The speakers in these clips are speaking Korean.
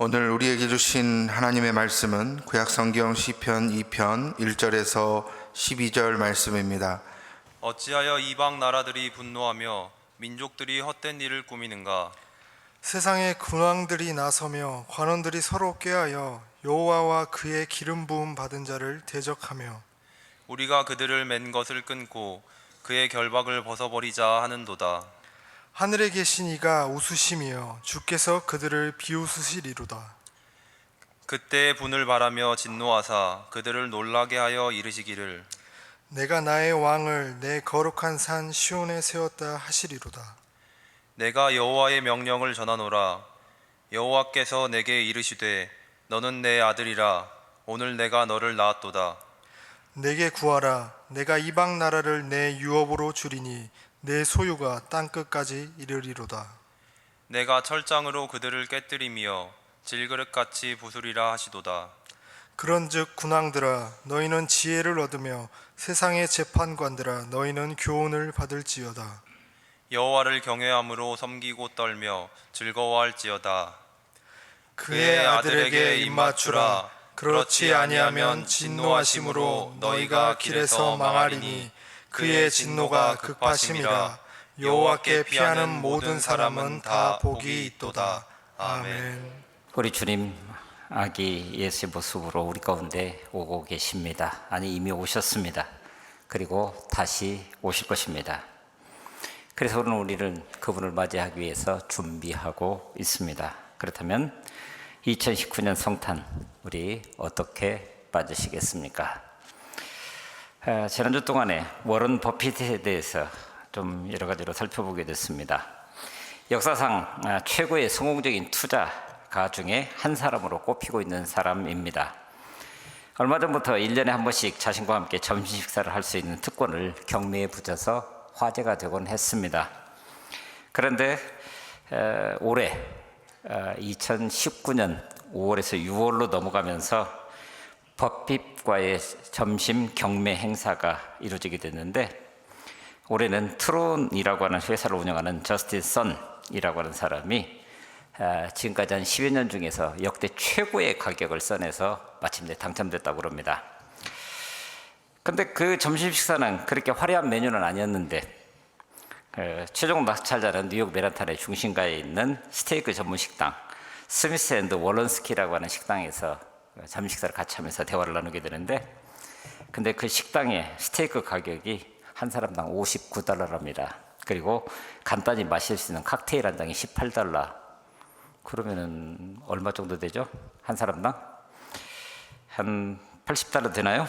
오늘 우리에게 주신 하나님의 말씀은 구약성경 시편 2편 1절에서 12절 말씀입니다. 어찌하여 이방 나라들이 분노하며 민족들이 헛된 일을 꾸미는가? 세상의 군왕들이 나서며 관원들이 서로 꾀하여 여호와와 그의 기름 부음 받은 자를 대적하며 우리가 그들을 맨 것을 끊고 그의 결박을 벗어버리자 하는도다. 하늘에 계신 이가 웃으시며 주께서 그들을 비웃으시리로다. 그때 분을 바라며 진노하사 그들을 놀라게 하여 이르시기를 내가 나의 왕을 내 거룩한 산 시온에 세웠다 하시리로다. 내가 여호와의 명령을 전하노라. 여호와께서 내게 이르시되 너는 내 아들이라. 오늘 내가 너를 낳았도다. 내게 구하라. 내가 이방 나라를 내 유업으로 주리니 내 소유가 땅끝까지 이르리로다. 내가 철장으로 그들을 깨뜨리며 질그릇같이 부수리라 하시도다. 그런즉 군왕들아 너희는 지혜를 얻으며 세상의 재판관들아 너희는 교훈을 받을지어다. 여호와를 경외함으로 섬기고 떨며 즐거워할지어다. 그의 아들에게 입맞추라. 그렇지 아니하면 진노하심으로 너희가 길에서 망하리니 그의 진노가 급하심이라. 여호와께 피하는 모든 사람은 다 복이 있도다. 아멘. 우리 주님 아기 예수의 모습으로 우리 가운데 오고 계십니다. 아니 이미 오셨습니다. 그리고 다시 오실 것입니다. 그래서 오늘 우리는 그분을 맞이하기 위해서 준비하고 있습니다. 그렇다면 2019년 성탄 우리 어떻게 맞으시겠습니까? 지난주 동안에 워런 버핏에 대해서 좀 여러 가지로 살펴보게 됐습니다. 역사상 최고의 성공적인 투자가 중에 한 사람으로 꼽히고 있는 사람입니다. 얼마 전부터 1년에 한 번씩 자신과 함께 점심 식사를 할 수 있는 특권을 경매에 붙여서 화제가 되곤 했습니다. 그런데 올해 2019년 5월에서 6월로 넘어가면서 버핏과의 점심 경매 행사가 이루어지게 됐는데 올해는 트론이라고 하는 회사를 운영하는 저스틴 선이라고 하는 사람이 지금까지 한 10여 년 중에서 역대 최고의 가격을 써내서 마침내 당첨됐다고 합니다. 근데 그 점심 식사는 그렇게 화려한 메뉴는 아니었는데 최종 낙찰자는 뉴욕 맨하탄의 중심가에 있는 스테이크 전문 식당 스미스 앤드 월런스키라고 하는 식당에서 점심 식사를 같이 하면서 대화를 나누게 되는데 근데 그 식당의 스테이크 가격이 한 사람당 $59랍니다. 그리고 간단히 마실 수 있는 칵테일 한 잔이 $18. 그러면은 얼마 정도 되죠? 한 사람당? 한 $80 되나요?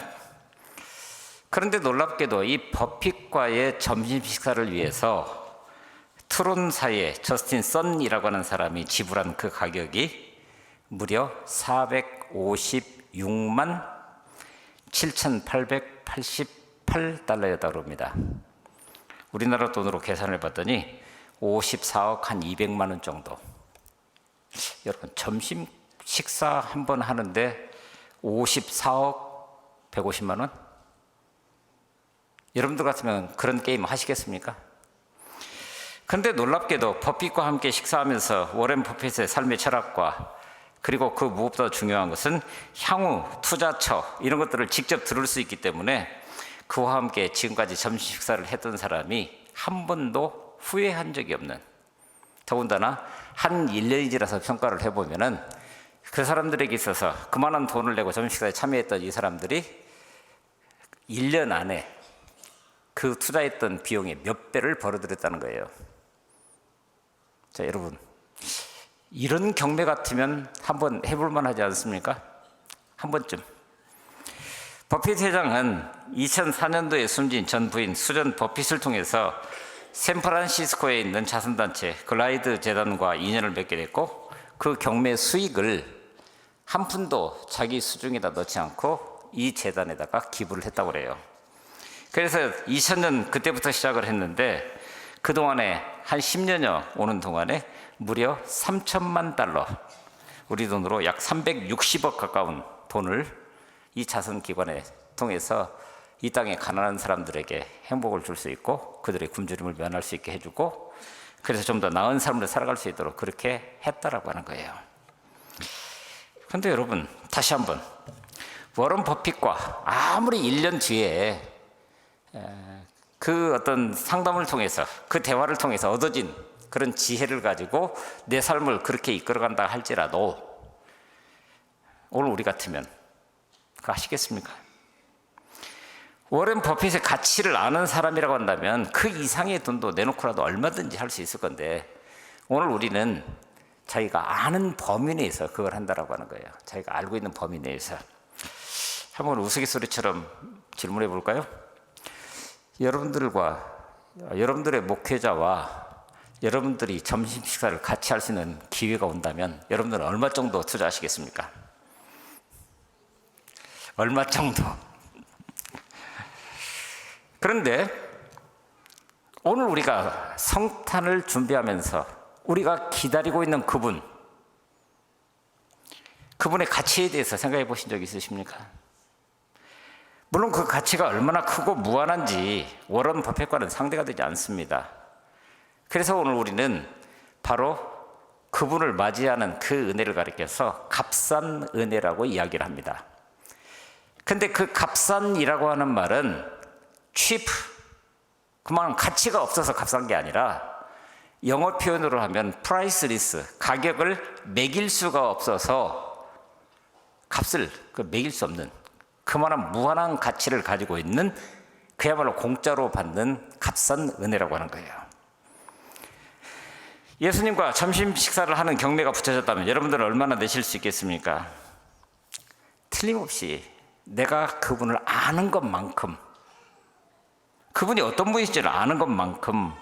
그런데 놀랍게도 이 버핏과의 점심 식사를 위해서 트론사의 저스틴 선이라고 하는 사람이 지불한 그 가격이 무려 456만 7,888달러였다고 합니다. 우리나라 돈으로 계산을 봤더니 54억 한 200만 원 정도. 여러분 점심 식사 한 번 하는데 54억 150만 원? 여러분들 같으면 그런 게임 하시겠습니까? 그런데 놀랍게도 버핏과 함께 식사하면서 워렌 버핏의 삶의 철학과 그리고 그 무엇보다 중요한 것은 향후 투자처 이런 것들을 직접 들을 수 있기 때문에 그와 함께 지금까지 점심 식사를 했던 사람이 한 번도 후회한 적이 없는, 더군다나 한 1년이 지나서 평가를 해보면은 그 사람들에게 있어서 그만한 돈을 내고 점심 식사에 참여했던 이 사람들이 1년 안에 그 투자했던 비용의 몇 배를 벌어들였다는 거예요. 자, 여러분 이런 경매 같으면 한번 해볼만 하지 않습니까? 한 번쯤. 버핏 회장은 2004년도에 숨진 전 부인 수전 버핏을 통해서 샌프란시스코에 있는 자선단체 글라이드 재단과 인연을 맺게 됐고 그 경매 수익을 한 푼도 자기 수중에다 넣지 않고 이 재단에다가 기부를 했다고 그래요. 그래서 2000년 그때부터 시작을 했는데 그동안에 한 10년여 오는 동안에 무려 3천만 달러, 우리 돈으로 약 360억 가까운 돈을 이 자선기관에 통해서 이 땅에 가난한 사람들에게 행복을 줄 수 있고 그들의 굶주림을 면할 수 있게 해주고 그래서 좀 더 나은 삶을 살아갈 수 있도록 그렇게 했다라고 하는 거예요. 근데 여러분, 다시 한번 워런 버핏과 아무리 1년 뒤에 그 어떤 상담을 통해서, 그 대화를 통해서 얻어진 그런 지혜를 가지고 내 삶을 그렇게 이끌어간다 할지라도 오늘 우리 같으면 그거 하시겠습니까? 워런 버핏의 가치를 아는 사람이라고 한다면 그 이상의 돈도 내놓고라도 얼마든지 할 수 있을 건데, 오늘 우리는 자기가 아는 범위 내에서 그걸 한다라고 하는 거예요. 자기가 알고 있는 범위 내에서. 한번 우스갯소리처럼 질문해 볼까요? 여러분들의 목회자와 여러분들이 점심 식사를 같이 할 수 있는 기회가 온다면 여러분들은 얼마 정도 투자하시겠습니까? 얼마 정도? 그런데 오늘 우리가 성탄을 준비하면서 우리가 기다리고 있는 그분의 가치에 대해서 생각해 보신 적 있으십니까? 물론 그 가치가 얼마나 크고 무한한지 워런 버핏과는 상대가 되지 않습니다. 그래서 오늘 우리는 바로 그분을 맞이하는 그 은혜를 가리켜서 값싼 은혜라고 이야기를 합니다. 근데 그 값싼이라고 하는 말은 cheap, 그만한 가치가 없어서 값싼 게 아니라 영어 표현으로 하면 priceless, 가격을 매길 수가 없어서 값을 매길 수 없는 그만한 무한한 가치를 가지고 있는, 그야말로 공짜로 받는 값싼 은혜라고 하는 거예요. 예수님과 점심 식사를 하는 경매가 붙여졌다면 여러분들은 얼마나 내실 수 있겠습니까? 틀림없이 내가 그분을 아는 것만큼, 그분이 어떤 분이신지를 아는 것만큼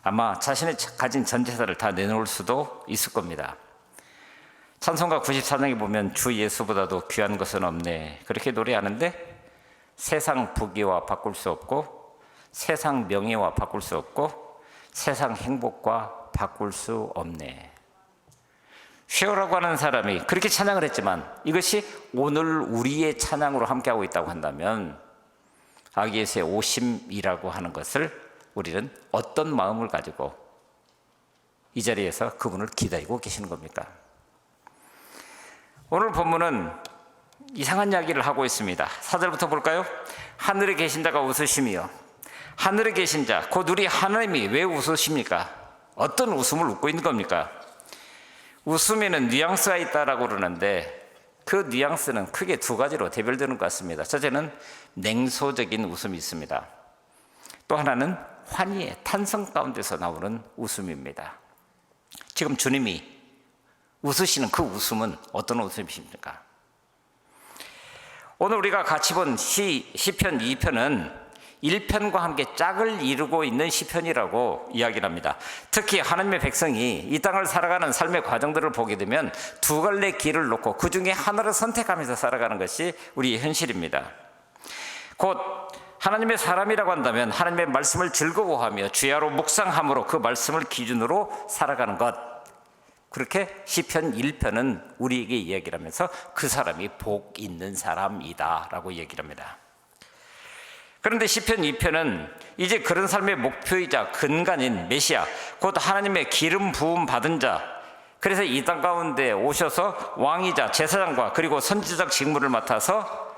아마 자신의 가진 전 재산을 다 내놓을 수도 있을 겁니다. 찬송가 94장에 보면 주 예수보다도 귀한 것은 없네, 그렇게 노래하는데 세상 부귀와 바꿀 수 없고 세상 명예와 바꿀 수 없고 세상 행복과 바꿀 수 없네. 쉐어라고 하는 사람이 그렇게 찬양을 했지만 이것이 오늘 우리의 찬양으로 함께하고 있다고 한다면 아기에서의 오심이라고 하는 것을 우리는 어떤 마음을 가지고 이 자리에서 그분을 기다리고 계시는 겁니까? 오늘 본문은 이상한 이야기를 하고 있습니다. 4절부터 볼까요? 하늘에 계신 자가 웃으시며, 하늘에 계신 자, 곧 우리 하나님이 왜 웃으십니까? 어떤 웃음을 웃고 있는 겁니까? 웃음에는 뉘앙스가 있다라고 그러는데 그 뉘앙스는 크게 두 가지로 대별되는 것 같습니다. 첫째는 냉소적인 웃음이 있습니다. 또 하나는 환희의 탄성 가운데서 나오는 웃음입니다. 지금 주님이 웃으시는 그 웃음은 어떤 웃음이십니까? 오늘 우리가 같이 본 시편 2편은 1편과 함께 짝을 이루고 있는 시편이라고 이야기를 합니다. 특히 하나님의 백성이 이 땅을 살아가는 삶의 과정들을 보게 되면 두 갈래 길을 놓고 그 중에 하나를 선택하면서 살아가는 것이 우리의 현실입니다. 곧 하나님의 사람이라고 한다면 하나님의 말씀을 즐거워하며 주야로 묵상함으로 그 말씀을 기준으로 살아가는 것, 그렇게 시편 1편은 우리에게 이야기를 하면서 그 사람이 복 있는 사람이다 라고 이야기를 합니다. 그런데 시편 2편은 이제 그런 삶의 목표이자 근간인 메시아, 곧 하나님의 기름 부음 받은 자, 그래서 이 땅 가운데 오셔서 왕이자 제사장과 그리고 선지자적 직무를 맡아서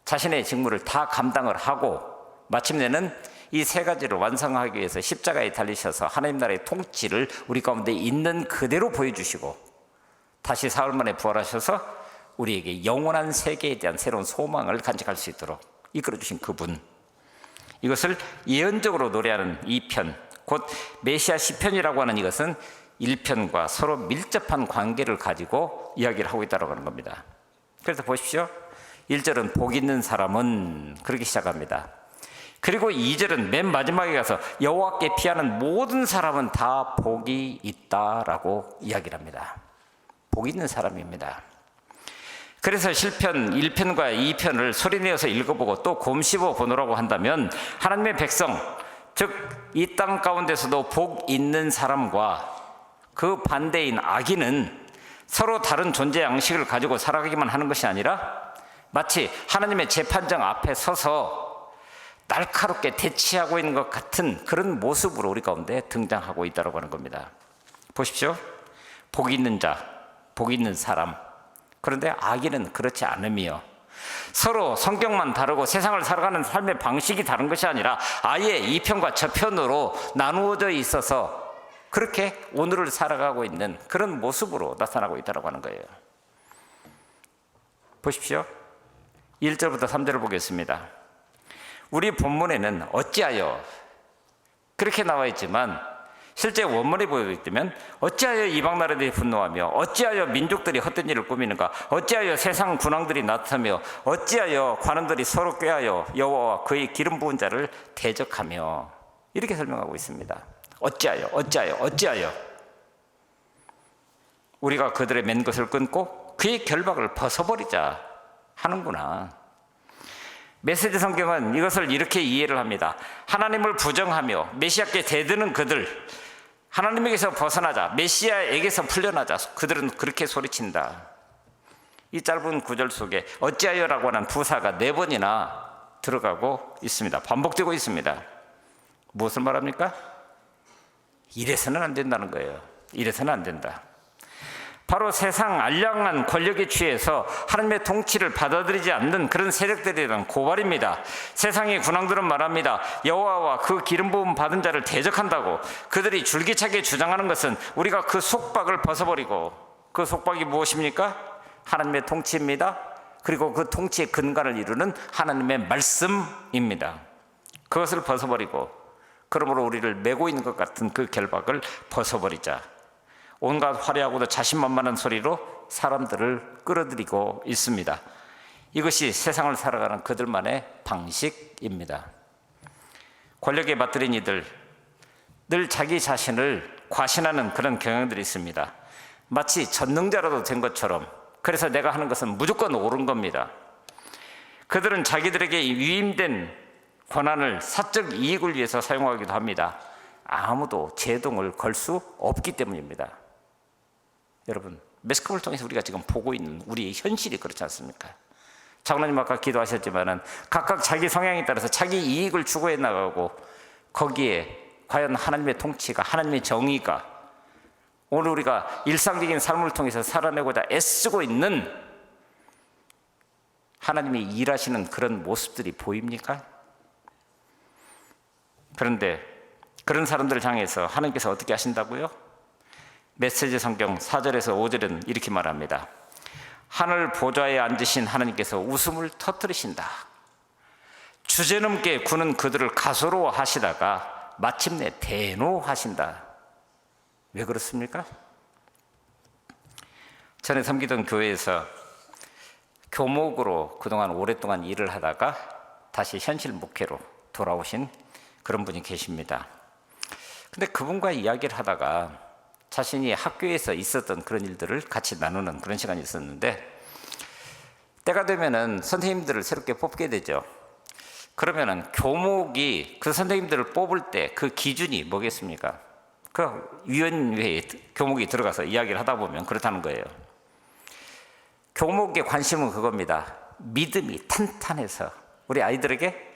자신의 직무를 다 감당을 하고 마침내는 이 세 가지를 완성하기 위해서 십자가에 달리셔서 하나님 나라의 통치를 우리 가운데 있는 그대로 보여주시고 다시 사흘 만에 부활하셔서 우리에게 영원한 세계에 대한 새로운 소망을 간직할 수 있도록 이끌어주신 그분, 이것을 예언적으로 노래하는 2편, 곧 메시아 시편이라고 하는 이것은 1편과 서로 밀접한 관계를 가지고 이야기를 하고 있다고 하는 겁니다. 그래서 보십시오. 1절은 복 있는 사람은 그렇게 시작합니다. 그리고 2절은 맨 마지막에 가서 여호와께 피하는 모든 사람은 다 복이 있다라고 이야기를 합니다. 복 있는 사람입니다. 그래서 시편 1편과 2편을 소리내어서 읽어보고 또 곰씹어 보노라고 한다면 하나님의 백성, 즉 이 땅 가운데서도 복 있는 사람과 그 반대인 악인은 서로 다른 존재 양식을 가지고 살아가기만 하는 것이 아니라 마치 하나님의 재판장 앞에 서서 날카롭게 대치하고 있는 것 같은 그런 모습으로 우리 가운데 등장하고 있다고 하는 겁니다. 보십시오. 복 있는 자, 복 있는 사람, 그런데 악인은 그렇지 않으며 서로 성격만 다르고 세상을 살아가는 삶의 방식이 다른 것이 아니라 아예 이 편과 저 편으로 나누어져 있어서 그렇게 오늘을 살아가고 있는 그런 모습으로 나타나고 있다고 하는 거예요. 보십시오. 1절부터 3절을 보겠습니다. 우리 본문에는 어찌하여 그렇게 나와 있지만 실제 원문에 보게 되면 어찌하여 이방 나라들이 분노하며 어찌하여 민족들이 헛된 일을 꾸미는가 어찌하여 세상 군왕들이 나타며 어찌하여 관원들이 서로 꾀하여 여호와와 그의 기름 부은 자를 대적하며 이렇게 설명하고 있습니다. 어찌하여 우리가 그들의 맨 것을 끊고 그의 결박을 벗어버리자 하는구나. 메시지 성경은 이것을 이렇게 이해를 합니다. 하나님을 부정하며 메시아께 대드는 그들, 하나님에게서 벗어나자, 메시아에게서 풀려나자, 그들은 그렇게 소리친다. 이 짧은 구절 속에 어찌하여라고 하는 부사가 4번이나 들어가고 있습니다. 반복되고 있습니다. 무엇을 말합니까? 이래서는 안 된다는 거예요. 이래서는 안 된다. 바로 세상 알량한 권력에 취해서 하나님의 통치를 받아들이지 않는 그런 세력들에 대한 고발입니다. 세상의 군왕들은 말합니다. 여호와와 그 기름 부음 받은 자를 대적한다고. 그들이 줄기차게 주장하는 것은 우리가 그 속박을 벗어버리고, 그 속박이 무엇입니까? 하나님의 통치입니다. 그리고 그 통치의 근간을 이루는 하나님의 말씀입니다. 그것을 벗어버리고, 그러므로 우리를 메고 있는 것 같은 그 결박을 벗어버리자. 온갖 화려하고도 자신만만한 소리로 사람들을 끌어들이고 있습니다. 이것이 세상을 살아가는 그들만의 방식입니다. 권력에 맞들인 이들, 늘 자기 자신을 과신하는 그런 경향들이 있습니다. 마치 전능자라도 된 것처럼, 그래서 내가 하는 것은 무조건 옳은 겁니다. 그들은 자기들에게 위임된 권한을 사적 이익을 위해서 사용하기도 합니다. 아무도 제동을 걸 수 없기 때문입니다. 여러분, 매스컴을 통해서 우리가 지금 보고 있는 우리의 현실이 그렇지 않습니까? 장로님 아까 기도하셨지만은 각각 자기 성향에 따라서 자기 이익을 추구해 나가고, 거기에 과연 하나님의 통치가, 하나님의 정의가 오늘 우리가 일상적인 삶을 통해서 살아내고자 애쓰고 있는 하나님이 일하시는 그런 모습들이 보입니까? 그런데 그런 사람들을 향해서 하나님께서 어떻게 하신다고요? 메시지 성경 4절에서 5절은 이렇게 말합니다. 하늘 보좌에 앉으신 하나님께서 웃음을 터뜨리신다. 주제넘게 구는 그들을 가소로워하시다가 마침내 대노하신다. 왜 그렇습니까? 전에 섬기던 교회에서 교목으로 그동안 오랫동안 일을 하다가 다시 현실 목회로 돌아오신 그런 분이 계십니다. 근데 그분과 이야기를 하다가 자신이 학교에서 있었던 그런 일들을 같이 나누는 그런 시간이 있었는데, 때가 되면은 선생님들을 새롭게 뽑게 되죠. 그러면은 교목이 그 선생님들을 뽑을 때 그 기준이 뭐겠습니까? 그 위원회에 교목이 들어가서 이야기를 하다 보면 그렇다는 거예요. 교목의 관심은 그겁니다. 믿음이 탄탄해서 우리 아이들에게,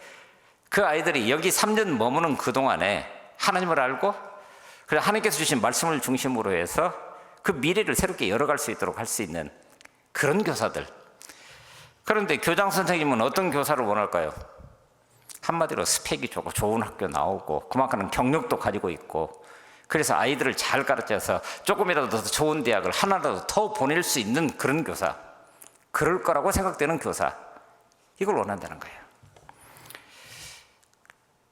그 아이들이 여기 3년 머무는 그동안에 하나님을 알고, 그래서 하나님께서 주신 말씀을 중심으로 해서 그 미래를 새롭게 열어갈 수 있도록 할 수 있는 그런 교사들. 그런데 교장 선생님은 어떤 교사를 원할까요? 한마디로 스펙이 좋고 좋은 학교 나오고 그만큼 경력도 가지고 있고, 그래서 아이들을 잘 가르쳐서 조금이라도 더 좋은 대학을 하나라도 더 보낼 수 있는 그런 교사, 그럴 거라고 생각되는 교사, 이걸 원한다는 거예요.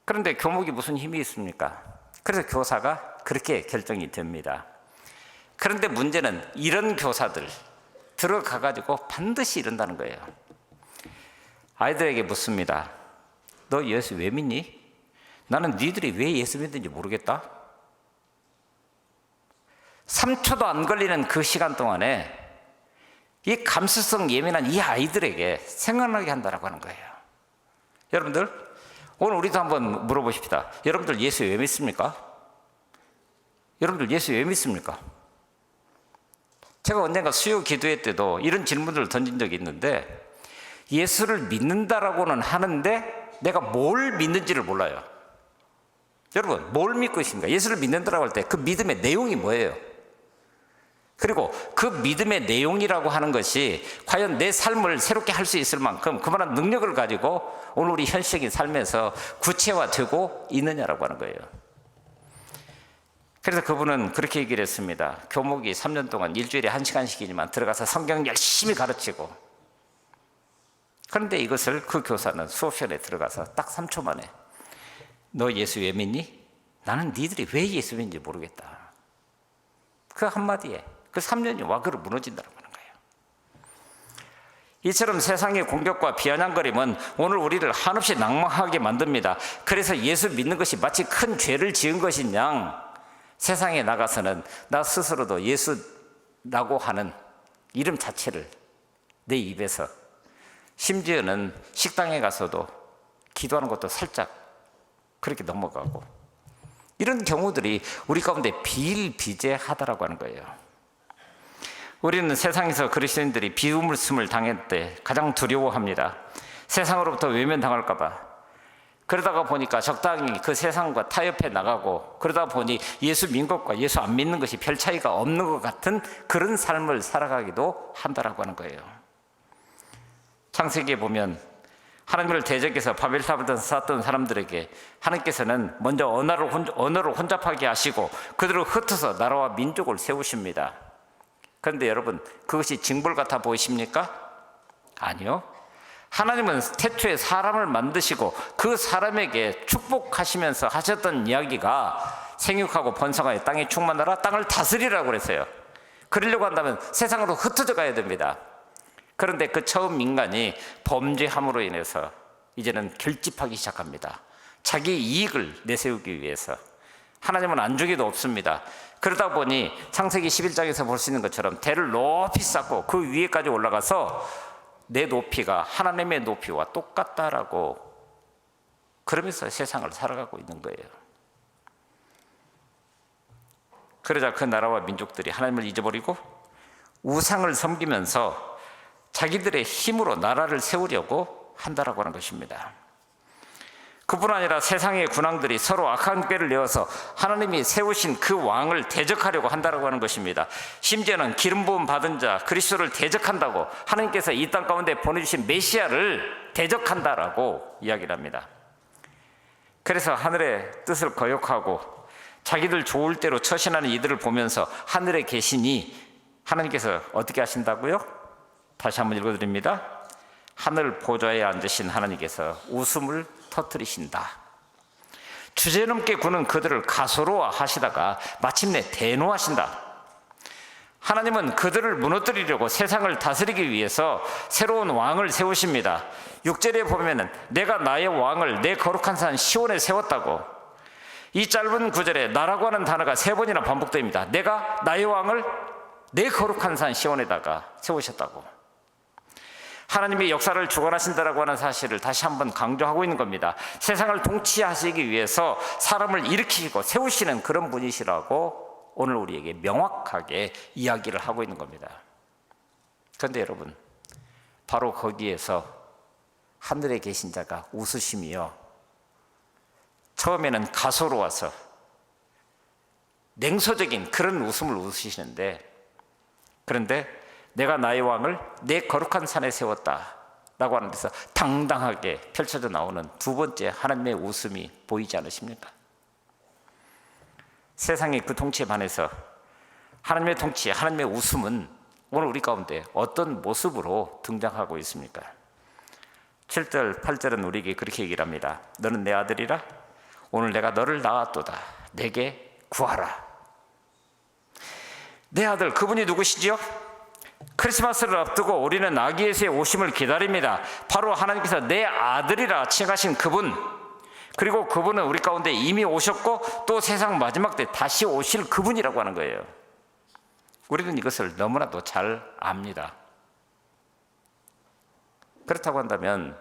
그런데 교목이 무슨 힘이 있습니까? 그래서 교사가 그렇게 결정이 됩니다. 그런데 문제는 이런 교사들 들어가가지고 반드시 이런다는 거예요. 아이들에게 묻습니다. 너 예수 왜 믿니? 나는 니들이 왜 예수 믿는지 모르겠다. 3초도 안 걸리는 그 시간 동안에 이 감수성 예민한 이 아이들에게 생각나게 한다고 하는 거예요. 여러분들, 오늘 우리도 한번 물어보십시다. 여러분들 예수 왜 믿습니까? 여러분들 예수 왜 믿습니까? 제가 언젠가 수요 기도회 때도 이런 질문들을 던진 적이 있는데, 예수를 믿는다라고는 하는데 내가 뭘 믿는지를 몰라요. 여러분, 뭘 믿고 있습니까? 예수를 믿는다라고 할 때 그 믿음의 내용이 뭐예요? 그리고 그 믿음의 내용이라고 하는 것이 과연 내 삶을 새롭게 할 수 있을 만큼 그만한 능력을 가지고 오늘 우리 현실적인 삶에서 구체화되고 있느냐라고 하는 거예요. 그래서 그분은 그렇게 얘기를 했습니다. 교목이 3년 동안 일주일에 1시간씩이지만 들어가서 성경 열심히 가르치고, 그런데 이것을 그 교사는 수업 시간에 들어가서 딱 3초 만에 너 예수 왜 믿니? 나는 니들이 왜 예수 믿는지 모르겠다. 그 한마디에 그 3년이 와그로 무너진다고 하는 거예요. 이처럼 세상의 공격과 비아냥거림은 오늘 우리를 한없이 낭망하게 만듭니다. 그래서 예수 믿는 것이 마치 큰 죄를 지은 것인 양 세상에 나가서는 나 스스로도 예수라고 하는 이름 자체를 내 입에서, 심지어는 식당에 가서도 기도하는 것도 살짝 그렇게 넘어가고, 이런 경우들이 우리 가운데 비일비재하다라고 하는 거예요. 우리는 세상에서 그리스도인들이 비웃음을 당할 때 가장 두려워합니다. 세상으로부터 외면당할까 봐. 그러다가 보니까 적당히 그 세상과 타협해 나가고, 그러다 보니 예수 믿는 것과 예수 안 믿는 것이 별 차이가 없는 것 같은 그런 삶을 살아가기도 한다라고 하는 거예요. 창세기에 보면 하나님을 대적해서 바벨탑을 쌓았던 사람들에게 하나님께서는 먼저 언어를 혼잡하게 하시고 그들을 흩어서 나라와 민족을 세우십니다. 그런데 여러분, 그것이 징벌 같아 보이십니까? 아니요. 하나님은 태초에 사람을 만드시고 그 사람에게 축복하시면서 하셨던 이야기가 생육하고 번성하여 땅에 충만하라, 땅을 다스리라고 그랬어요. 그러려고 한다면 세상으로 흩어져 가야 됩니다. 그런데 그 처음 인간이 범죄함으로 인해서 이제는 결집하기 시작합니다. 자기 이익을 내세우기 위해서. 하나님은 안주기도 없습니다. 그러다 보니 창세기 11장에서 볼 수 있는 것처럼 대를 높이 쌓고 그 위에까지 올라가서 내 높이가 하나님의 높이와 똑같다라고, 그러면서 세상을 살아가고 있는 거예요. 그러자 그 나라와 민족들이 하나님을 잊어버리고 우상을 섬기면서 자기들의 힘으로 나라를 세우려고 한다라고 하는 것입니다. 그뿐 아니라 세상의 군왕들이 서로 악한 꾀를 내어서 하나님이 세우신 그 왕을 대적하려고 한다라고 하는 것입니다. 심지어는 기름 부음 받은 자 그리스도를 대적한다고, 하나님께서 이 땅 가운데 보내주신 메시아를 대적한다라고 이야기를 합니다. 그래서 하늘의 뜻을 거역하고 자기들 좋을 대로 처신하는 이들을 보면서 하늘에 계시니 하나님께서 어떻게 하신다고요? 다시 한번 읽어드립니다. 하늘 보좌에 앉으신 하나님께서 웃음을 터뜨리신다. 주제넘게 구는 그들을 가소로워하시다가 마침내 대노하신다. 하나님은 그들을 무너뜨리려고 세상을 다스리기 위해서 새로운 왕을 세우십니다. 6절에 보면은 내가 나의 왕을 내 거룩한 산 시온에 세웠다고. 이 짧은 구절에 나라고 하는 단어가 3번이나 반복됩니다. 내가 나의 왕을 내 거룩한 산 시온에다가 세우셨다고. 하나님이 역사를 주관하신다라고 하는 사실을 다시 한번 강조하고 있는 겁니다. 세상을 통치하시기 위해서 사람을 일으키시고 세우시는 그런 분이시라고 오늘 우리에게 명확하게 이야기를 하고 있는 겁니다. 그런데 여러분, 바로 거기에서 하늘에 계신 자가 웃으시며 처음에는 가소로워서 냉소적인 그런 웃음을 웃으시는데, 그런데 내가 나의 왕을 내 거룩한 산에 세웠다 라고 하는 데서 당당하게 펼쳐져 나오는 두 번째 하나님의 웃음이 보이지 않으십니까? 세상의 그 통치에 반해서 하나님의 통치, 하나님의 웃음은 오늘 우리 가운데 어떤 모습으로 등장하고 있습니까? 7절, 8절은 우리에게 그렇게 얘기를 합니다. 너는 내 아들이라 오늘 내가 너를 낳았도다. 내게 구하라. 내 아들, 그분이 누구시지요? 크리스마스를 앞두고 우리는 아기 예수의 오심을 기다립니다. 바로 하나님께서 내 아들이라 칭하신 그분, 그리고 그분은 우리 가운데 이미 오셨고 또 세상 마지막 때 다시 오실 그분이라고 하는 거예요. 우리는 이것을 너무나도 잘 압니다. 그렇다고 한다면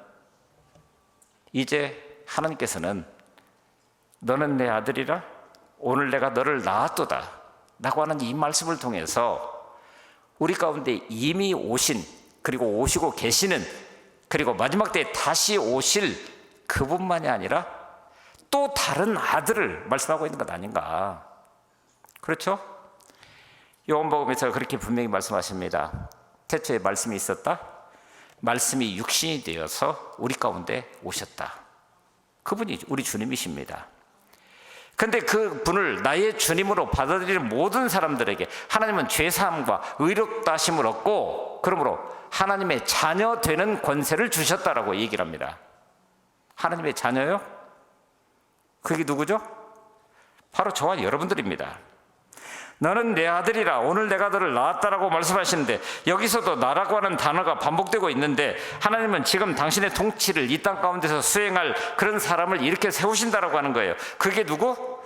이제 하나님께서는 너는 내 아들이라 오늘 내가 너를 낳았도다 라고 하는 이 말씀을 통해서 우리 가운데 이미 오신, 그리고 오시고 계시는, 그리고 마지막 때에 다시 오실 그분만이 아니라 또 다른 아들을 말씀하고 있는 것 아닌가. 그렇죠? 요한복음에서 그렇게 분명히 말씀하십니다. 태초에 말씀이 있었다. 말씀이 육신이 되어서 우리 가운데 오셨다. 그분이 우리 주님이십니다. 근데 그 분을 나의 주님으로 받아들이는 모든 사람들에게 하나님은 죄사함과 의롭다 하심을 얻고 그러므로 하나님의 자녀 되는 권세를 주셨다라고 얘기를 합니다. 하나님의 자녀요? 그게 누구죠? 바로 저와 여러분들입니다. 너는 내 아들이라 오늘 내가 너를 낳았다라고 말씀하시는데 여기서도 나라고 하는 단어가 반복되고 있는데 하나님은 지금 당신의 통치를 이 땅 가운데서 수행할 그런 사람을 이렇게 세우신다라고 하는 거예요. 그게 누구?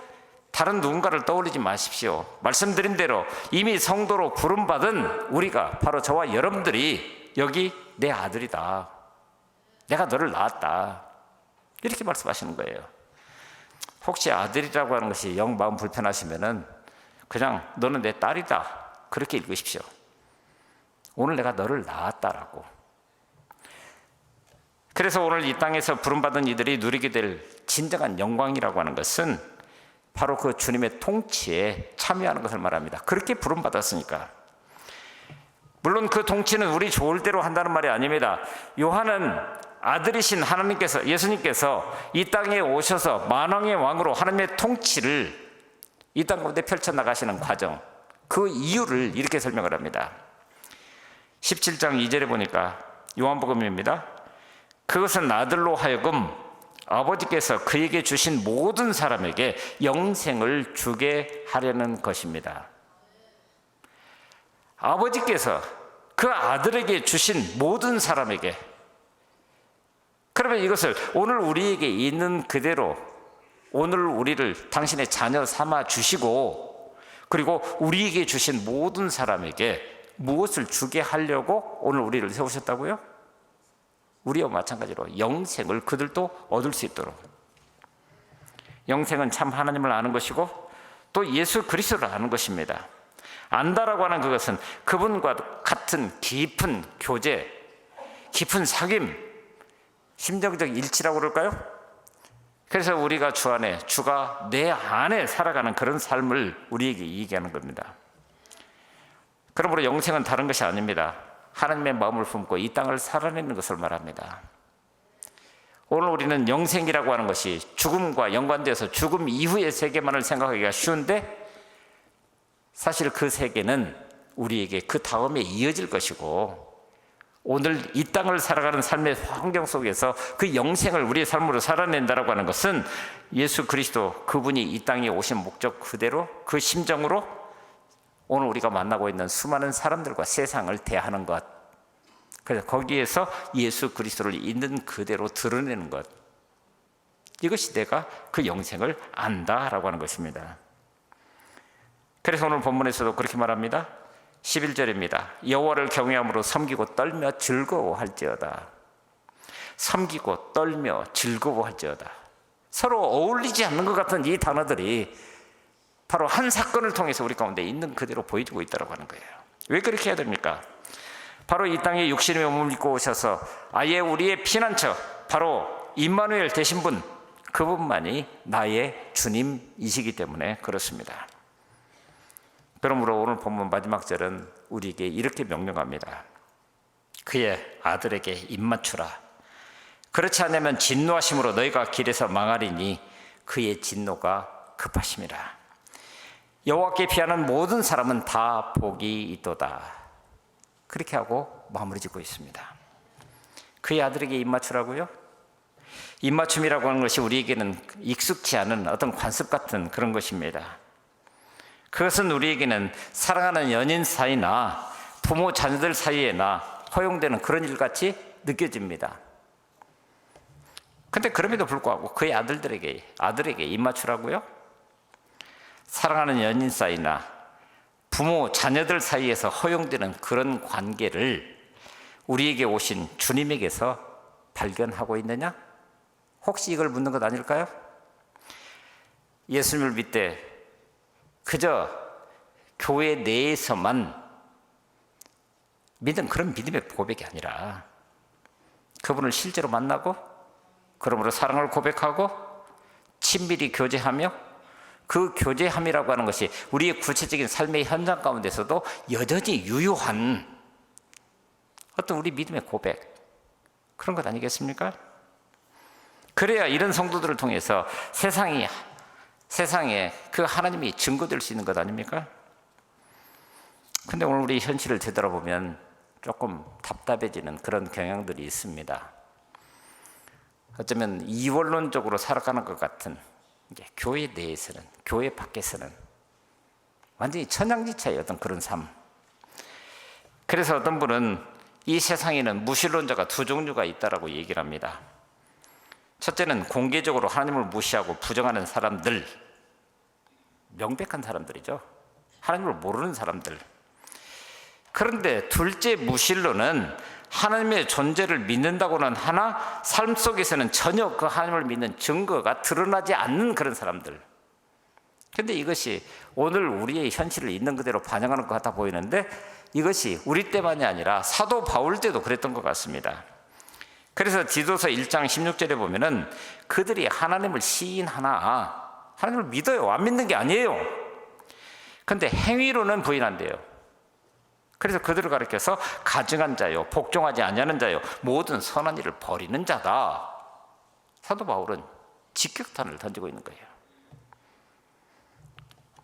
다른 누군가를 떠올리지 마십시오. 말씀드린 대로 이미 성도로 부름받은 우리가 바로 저와 여러분들이 여기 내 아들이다. 내가 너를 낳았다. 이렇게 말씀하시는 거예요. 혹시 아들이라고 하는 것이 영 마음 불편하시면은 그냥 너는 내 딸이다. 그렇게 읽으십시오. 오늘 내가 너를 낳았다라고. 그래서 오늘 이 땅에서 부름받은 이들이 누리게 될 진정한 영광이라고 하는 것은 바로 그 주님의 통치에 참여하는 것을 말합니다. 그렇게 부름받았으니까. 물론 그 통치는 우리 좋을 대로 한다는 말이 아닙니다. 요한은 아들이신 하나님께서, 예수님께서 이 땅에 오셔서 만왕의 왕으로 하나님의 통치를 이 땅 가운데 펼쳐나가시는 과정, 그 이유를 이렇게 설명을 합니다. 17장 2절에 보니까 요한복음입니다. 그것은 아들로 하여금 아버지께서 그에게 주신 모든 사람에게 영생을 주게 하려는 것입니다. 아버지께서 그 아들에게 주신 모든 사람에게, 그러면 이것을 오늘 우리에게 있는 그대로 오늘 우리를 당신의 자녀 삼아 주시고 그리고 우리에게 주신 모든 사람에게 무엇을 주게 하려고 오늘 우리를 세우셨다고요? 우리와 마찬가지로 영생을 그들도 얻을 수 있도록. 영생은 참 하나님을 아는 것이고 또 예수 그리스도를 아는 것입니다. 안다라고 하는 그것은 그분과 같은 깊은 교제, 깊은 사귐, 심정적 일치라고 그럴까요? 그래서 우리가 주 안에, 주가 내 안에 살아가는 그런 삶을 우리에게 얘기하는 겁니다. 그러므로 영생은 다른 것이 아닙니다. 하나님의 마음을 품고 이 땅을 살아내는 것을 말합니다. 오늘 우리는 영생이라고 하는 것이 죽음과 연관되어서 죽음 이후의 세계만을 생각하기가 쉬운데 사실 그 세계는 우리에게 그 다음에 이어질 것이고 오늘 이 땅을 살아가는 삶의 환경 속에서 그 영생을 우리의 삶으로 살아낸다라고 하는 것은 예수 그리스도 그분이 이 땅에 오신 목적 그대로 그 심정으로 오늘 우리가 만나고 있는 수많은 사람들과 세상을 대하는 것, 그래서 거기에서 예수 그리스도를 있는 그대로 드러내는 것, 이것이 내가 그 영생을 안다라고 하는 것입니다. 그래서 오늘 본문에서도 그렇게 말합니다. 11절입니다. 여호와를 경외함으로 섬기고 떨며 즐거워할지어다. 섬기고 떨며 즐거워할지어다. 서로 어울리지 않는 것 같은 이 단어들이 바로 한 사건을 통해서 우리 가운데 있는 그대로 보여주고 있다고 하는 거예요. 왜 그렇게 해야 됩니까? 바로 이 땅에 육신의 몸을 입고 오셔서 아예 우리의 피난처, 바로 임마누엘 되신 분, 그분만이 나의 주님이시기 때문에 그렇습니다. 그러므로 오늘 본문 마지막 절은 우리에게 이렇게 명령합니다. 그의 아들에게 입맞추라. 그렇지 않으면 진노하심으로 너희가 길에서 망하리니 그의 진노가 급하심이라. 여호와께 피하는 모든 사람은 다 복이 있도다. 그렇게 하고 마무리 짓고 있습니다. 그의 아들에게 입맞추라고요? 입맞춤이라고 하는 것이 우리에게는 익숙치 않은 어떤 관습 같은 그런 것입니다. 그것은 우리에게는 사랑하는 연인 사이나 부모 자녀들 사이에나 허용되는 그런 일같이 느껴집니다. 근데 그럼에도 불구하고 그의 아들에게 입맞추라고요? 사랑하는 연인 사이나 부모 자녀들 사이에서 허용되는 그런 관계를 우리에게 오신 주님에게서 발견하고 있느냐? 혹시 이걸 묻는 것 아닐까요? 예수님을 믿되 그저 교회 내에서만 믿은 그런 믿음의 고백이 아니라 그분을 실제로 만나고 그러므로 사랑을 고백하고 친밀히 교제하며 그 교제함이라고 하는 것이 우리의 구체적인 삶의 현장 가운데서도 여전히 유효한 어떤 우리 믿음의 고백, 그런 것 아니겠습니까? 그래야 이런 성도들을 통해서 세상에 그 하나님이 증거될 수 있는 것 아닙니까? 근데 오늘 우리 현실을 되돌아보면 조금 답답해지는 그런 경향들이 있습니다. 어쩌면 이원론적으로 살아가는 것 같은, 교회 내에서는, 교회 밖에서는 완전히 천양지차의 어떤 그런 삶. 그래서 어떤 분은 이 세상에는 무신론자가 두 종류가 있다라고 얘기를 합니다. 첫째는 공개적으로 하나님을 무시하고 부정하는 사람들, 명백한 사람들이죠. 하나님을 모르는 사람들. 그런데 둘째 무신론은 하나님의 존재를 믿는다고는 하나 삶 속에서는 전혀 그 하나님을 믿는 증거가 드러나지 않는 그런 사람들. 그런데 이것이 오늘 우리의 현실을 있는 그대로 반영하는 것 같아 보이는데 이것이 우리 때만이 아니라 사도 바울 때도 그랬던 것 같습니다. 그래서 디도서 1장 16절에 보면은 그들이 하나님을 시인하나 하나님을 믿어요. 안 믿는 게 아니에요. 그런데 행위로는 부인한대요. 그래서 그들을 가리켜서 가증한 자요, 복종하지 아니하는 자요, 모든 선한 일을 버리는 자다. 사도 바울은 직격탄을 던지고 있는 거예요.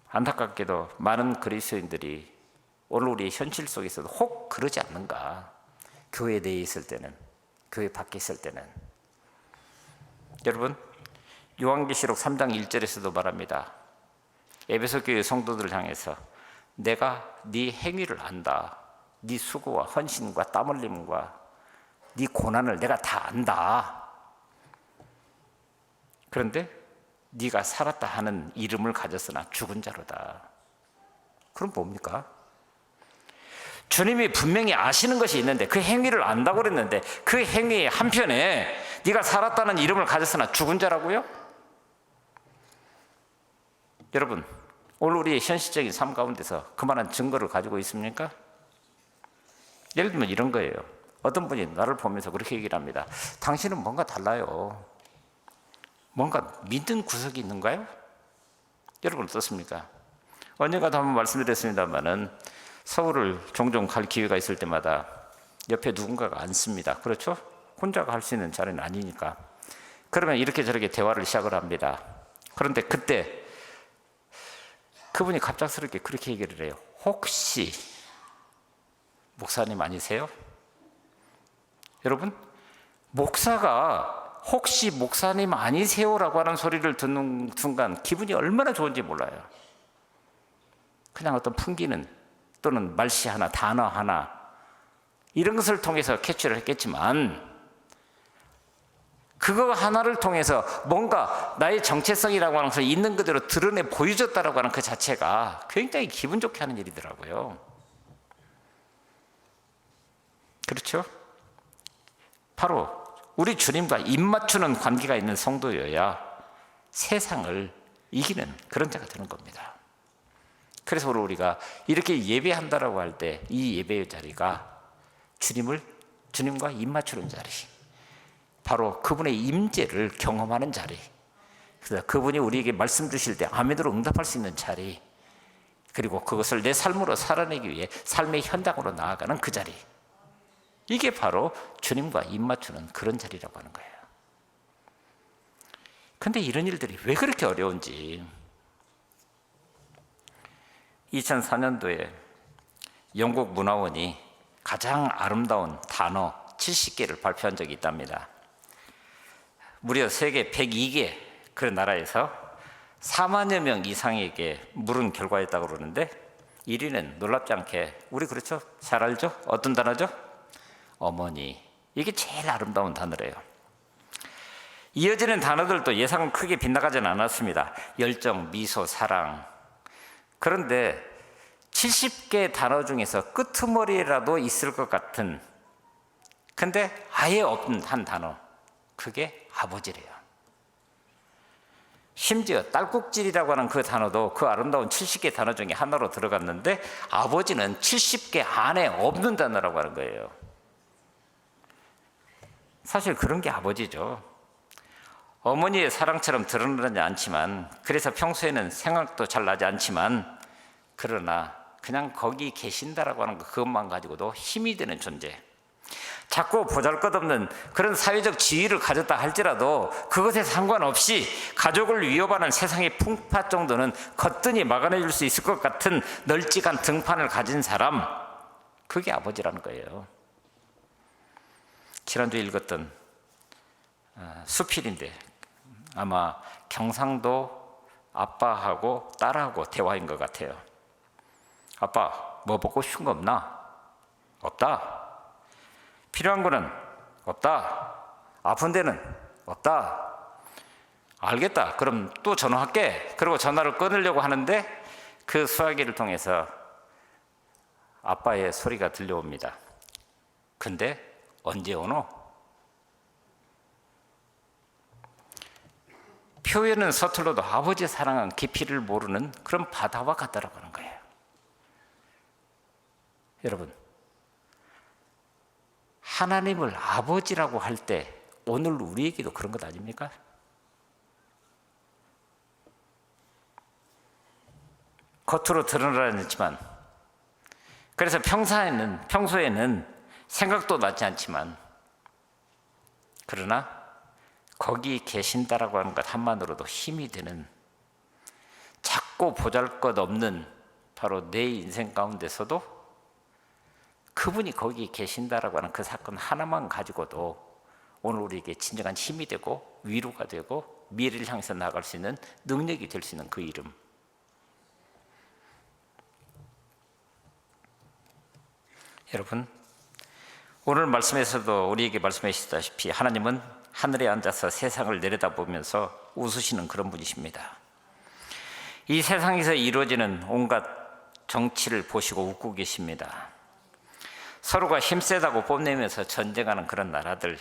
안타깝게도 많은 그리스도인들이 오늘 우리의 현실 속에서도 혹 그러지 않는가. 교회 내에 있을 때는, 교회 밖에 있을 때는. 여러분, 요한계시록 3장 1절에서도 말합니다. 에베소 교회 성도들을 향해서 내가 네 행위를 안다. 네 수고와 헌신과 땀 흘림과 네 고난을 내가 다 안다. 그런데 네가 살았다 하는 이름을 가졌으나 죽은 자로다. 그럼 뭡니까? 주님이 분명히 아시는 것이 있는데 그 행위를 안다고 그랬는데 그 행위의 한편에 네가 살았다는 이름을 가졌으나 죽은 자라고요? 여러분, 오늘 우리의 현실적인 삶 가운데서 그만한 증거를 가지고 있습니까? 예를 들면 이런 거예요. 어떤 분이 나를 보면서 그렇게 얘기를 합니다. 당신은 뭔가 달라요. 뭔가 믿는 구석이 있는가요? 여러분 어떻습니까? 언젠가도 한번 말씀드렸습니다마는 서울을 종종 갈 기회가 있을 때마다 옆에 누군가가 앉습니다. 그렇죠? 혼자가 할 수 있는 자리는 아니니까. 그러면 이렇게 저렇게 대화를 시작을 합니다. 그런데 그때 그분이 갑작스럽게 그렇게 얘기를 해요. 혹시 목사님 아니세요? 여러분, 목사가 혹시 목사님 아니세요라고 하는 소리를 듣는 순간 기분이 얼마나 좋은지 몰라요. 그냥 어떤 풍기는 또는 말씨 하나, 단어 하나 이런 것을 통해서 캐치를 했겠지만 그거 하나를 통해서 뭔가 나의 정체성이라고 하는 것을 있는 그대로 드러내 보여줬다라고 하는 그 자체가 굉장히 기분 좋게 하는 일이더라고요. 그렇죠? 바로 우리 주님과 입맞추는 관계가 있는 성도여야 세상을 이기는 그런 자가 되는 겁니다. 그래서 우리가 이렇게 예배한다라고 할 때 이 예배의 자리가 주님과 입맞추는 자리, 바로 그분의 임재를 경험하는 자리, 그래서 그분이 우리에게 말씀 주실 때 아멘으로 응답할 수 있는 자리, 그리고 그것을 내 삶으로 살아내기 위해 삶의 현장으로 나아가는 그 자리, 이게 바로 주님과 입맞추는 그런 자리라고 하는 거예요. 그런데 이런 일들이 왜 그렇게 어려운지 2004년도에 영국 문화원이 가장 아름다운 단어 70개를 발표한 적이 있답니다. 무려 세계 102개 그런 나라에서 4만여 명 이상에게 물은 결과였다고 그러는데 1위는 놀랍지 않게 우리 그렇죠? 잘 알죠? 어떤 단어죠? 어머니. 이게 제일 아름다운 단어래요. 이어지는 단어들도 예상은 크게 빗나가지는 않았습니다. 열정, 미소, 사랑. 그런데 70개 단어 중에서 끄트머리라도 있을 것 같은, 근데 아예 없는 한 단어, 그게 아버지래요. 심지어 딸꾹질이라고 하는 그 단어도 그 아름다운 70개 단어 중에 하나로 들어갔는데 아버지는 70개 안에 없는 단어라고 하는 거예요. 사실 그런 게 아버지죠. 어머니의 사랑처럼 드러나지 않지만, 그래서 평소에는 생각도 잘 나지 않지만, 그러나 그냥 거기 계신다라고 하는 것, 그것만 가지고도 힘이 되는 존재. 자꾸 보잘것없는 그런 사회적 지위를 가졌다 할지라도 그것에 상관없이 가족을 위협하는 세상의 풍파 정도는 거뜬히 막아내 줄 수 있을 것 같은 널찍한 등판을 가진 사람, 그게 아버지라는 거예요. 지난주에 읽었던 수필인데 아마 경상도 아빠하고 딸하고 대화인 것 같아요. 아빠, 뭐 먹고 싶은 거 없나? 없다. 필요한 거는 없다. 아픈 데는 없다. 알겠다. 그럼 또 전화할게. 그리고 전화를 끊으려고 하는데 그 수화기를 통해서 아빠의 소리가 들려옵니다. 근데 언제 오노? 표현은 서툴러도 아버지의 사랑은 깊이를 모르는 그런 바다와 같다라고 하는 거예요. 여러분, 하나님을 아버지라고 할 때 오늘 우리에게도 그런 것 아닙니까? 겉으로 드러나지 않지만, 그래서 평소에는 생각도 나지 않지만, 그러나 거기 계신다라고 하는 것 한만으로도 힘이 되는, 작고 보잘것없는 바로 내 인생 가운데서도 그분이 거기 계신다라고 하는 그 사건 하나만 가지고도 오늘 우리에게 진정한 힘이 되고 위로가 되고 미래를 향해서 나아갈 수 있는 능력이 될 수 있는 그 이름. 여러분, 오늘 말씀에서도 우리에게 말씀해 주시다시피 하나님은 하늘에 앉아서 세상을 내려다보면서 웃으시는 그런 분이십니다. 이 세상에서 이루어지는 온갖 정치를 보시고 웃고 계십니다. 서로가 힘세다고 뽐내면서 전쟁하는 그런 나라들,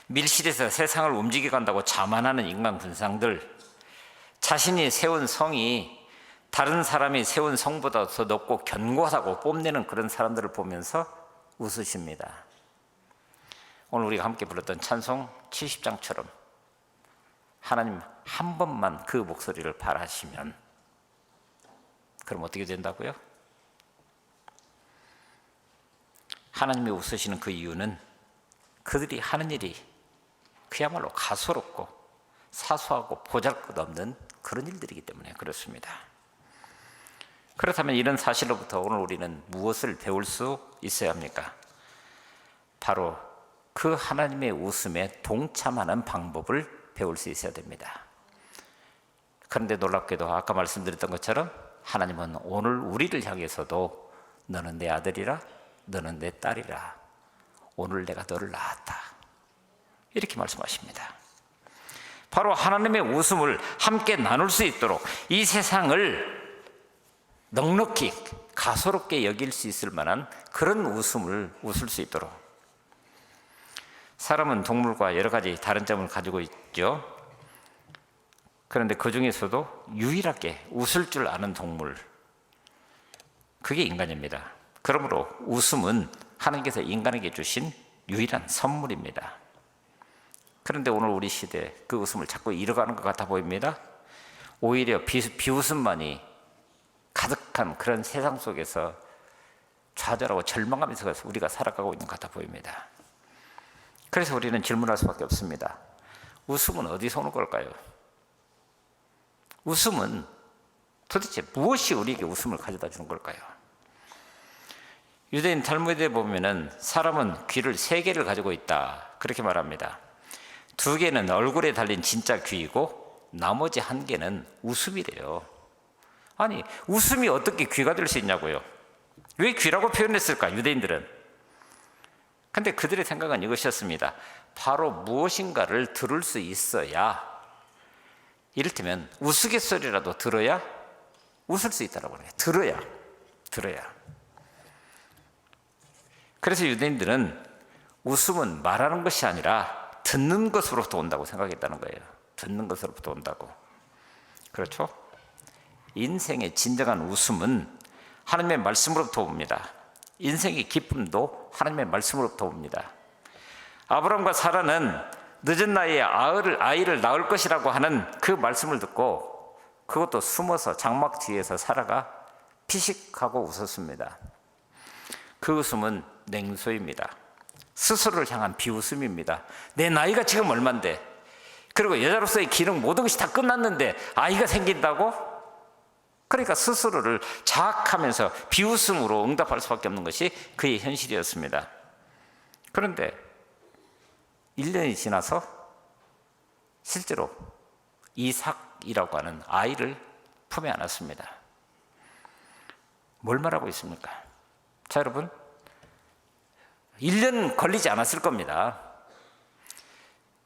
밀실에서 세상을 움직여간다고 자만하는 인간 군상들, 자신이 세운 성이 다른 사람이 세운 성보다 더 높고 견고하다고 뽐내는 그런 사람들을 보면서 웃으십니다. 오늘 우리가 함께 불렀던 찬송 70장처럼 하나님 한 번만 그 목소리를 발하시면, 그럼 어떻게 된다고요? 하나님이 웃으시는 그 이유는 그들이 하는 일이 그야말로 가소롭고 사소하고 보잘것없는 그런 일들이기 때문에 그렇습니다. 그렇다면 이런 사실로부터 오늘 우리는 무엇을 배울 수 있어야 합니까? 바로 그 하나님의 웃음에 동참하는 방법을 배울 수 있어야 됩니다. 그런데 놀랍게도 아까 말씀드렸던 것처럼 하나님은 오늘 우리를 향해서도 너는 내 아들이라, 너는 내 딸이라, 오늘 내가 너를 낳았다, 이렇게 말씀하십니다. 바로 하나님의 웃음을 함께 나눌 수 있도록 이 세상을 넉넉히 가소롭게 여길 수 있을 만한 그런 웃음을 웃을 수 있도록. 사람은 동물과 여러 가지 다른 점을 가지고 있죠. 그런데 그 중에서도 유일하게 웃을 줄 아는 동물, 그게 인간입니다. 그러므로 웃음은 하나님께서 인간에게 주신 유일한 선물입니다. 그런데 오늘 우리 시대에 그 웃음을 자꾸 잃어가는 것 같아 보입니다. 오히려 비웃음만이 가득한 그런 세상 속에서 좌절하고 절망하면서 우리가 살아가고 있는 것 같아 보입니다. 그래서 우리는 질문할 수밖에 없습니다. 웃음은 어디서 오는 걸까요? 웃음은 도대체 무엇이 우리에게 웃음을 가져다 주는 걸까요? 유대인 탈무드에 보면은 사람은 귀를 3개를 가지고 있다, 그렇게 말합니다. 2개는 얼굴에 달린 진짜 귀이고 나머지 1개는 웃음이래요. 아니, 웃음이 어떻게 귀가 될 수 있냐고요? 왜 귀라고 표현했을까, 유대인들은? 근데 그들의 생각은 이것이었습니다. 바로 무엇인가를 들을 수 있어야, 이를테면 우스갯소리라도 들어야 웃을 수 있다고 해요. 들어야. 그래서 유대인들은 웃음은 말하는 것이 아니라 듣는 것으로부터 온다고 생각했다는 거예요. 듣는 것으로부터 온다고. 그렇죠? 인생의 진정한 웃음은 하나님의 말씀으로부터 옵니다. 인생의 기쁨도 하나님의 말씀으로부터 옵니다. 아브라함과 사라는 늦은 나이에 아이를 낳을 것이라고 하는 그 말씀을 듣고 그것도 숨어서 장막 뒤에서 사라가 피식하고 웃었습니다. 그 웃음은 냉소입니다. 스스로를 향한 비웃음입니다. 내 나이가 지금 얼만데, 그리고 여자로서의 기능 모든 것이 다 끝났는데 아이가 생긴다고? 그러니까 스스로를 자학하면서 비웃음으로 응답할 수밖에 없는 것이 그의 현실이었습니다. 그런데 1년이 지나서 실제로 이삭이라고 하는 아이를 품에 안았습니다. 뭘 말하고 있습니까? 자, 여러분, 1년 걸리지 않았을 겁니다.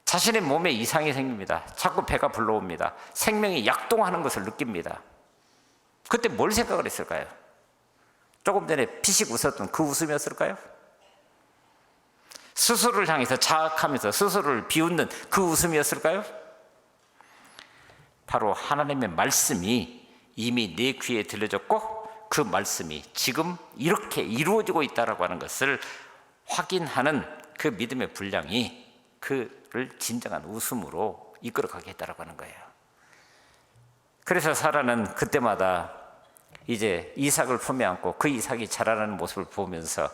자신의 몸에 이상이 생깁니다. 자꾸 배가 불러옵니다. 생명이 약동하는 것을 느낍니다. 그때 뭘 생각을 했을까요? 조금 전에 피식 웃었던 그 웃음이었을까요? 스스로를 향해서 자학하면서 스스로를 비웃는 그 웃음이었을까요? 바로 하나님의 말씀이 이미 내 귀에 들려졌고 그 말씀이 지금 이렇게 이루어지고 있다라고 하는 것을 확인하는 그 믿음의 분량이 그를 진정한 웃음으로 이끌어가게 했다라고 하는 거예요. 그래서 사라는 그때마다 이제 이삭을 품에 안고 그 이삭이 자라나는 모습을 보면서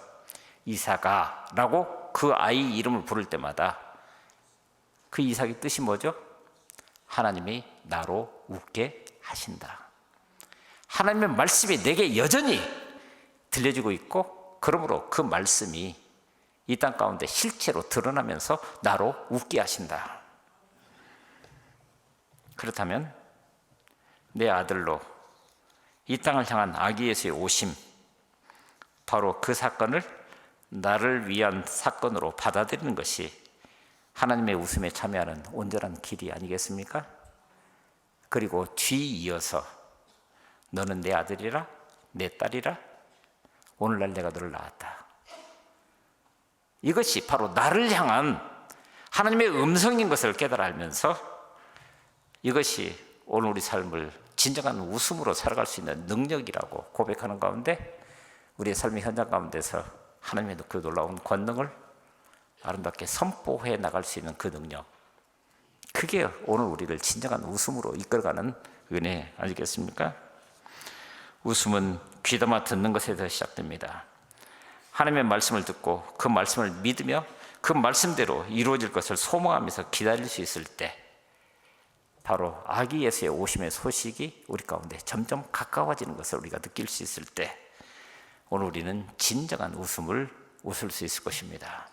이삭아 라고 그 아이 이름을 부를 때마다 그 이삭의 뜻이 뭐죠? 하나님이 나로 웃게 하신다. 하나님의 말씀이 내게 여전히 들려지고 있고 그러므로 그 말씀이 이 땅 가운데 실체로 드러나면서 나로 웃게 하신다. 그렇다면 내 아들로 이 땅을 향한 아기 예수의 오심, 바로 그 사건을 나를 위한 사건으로 받아들이는 것이 하나님의 웃음에 참여하는 온전한 길이 아니겠습니까? 그리고 뒤이어서 너는 내 아들이라, 내 딸이라, 오늘날 내가 너를 낳았다. 이것이 바로 나를 향한 하나님의 음성인 것을 깨달아 알면서 이것이 오늘 우리 삶을 진정한 웃음으로 살아갈 수 있는 능력이라고 고백하는 가운데 우리의 삶의 현장 가운데서 하나님의 그 놀라운 권능을 아름답게 선포해 나갈 수 있는 그 능력, 그게 오늘 우리를 진정한 웃음으로 이끌어가는 은혜 아니겠습니까? 웃음은 귀담아 듣는 것에서 시작됩니다. 하나님의 말씀을 듣고 그 말씀을 믿으며 그 말씀대로 이루어질 것을 소망하면서 기다릴 수 있을 때 바로 아기 예수의 오심의 소식이 우리 가운데 점점 가까워지는 것을 우리가 느낄 수 있을 때 오늘 우리는 진정한 웃음을 웃을 수 있을 것입니다.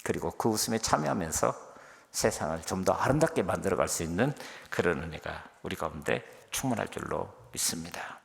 그리고 그 웃음에 참여하면서 세상을 좀 더 아름답게 만들어갈 수 있는 그런 은혜가 우리 가운데 충만할 줄로 믿습니다.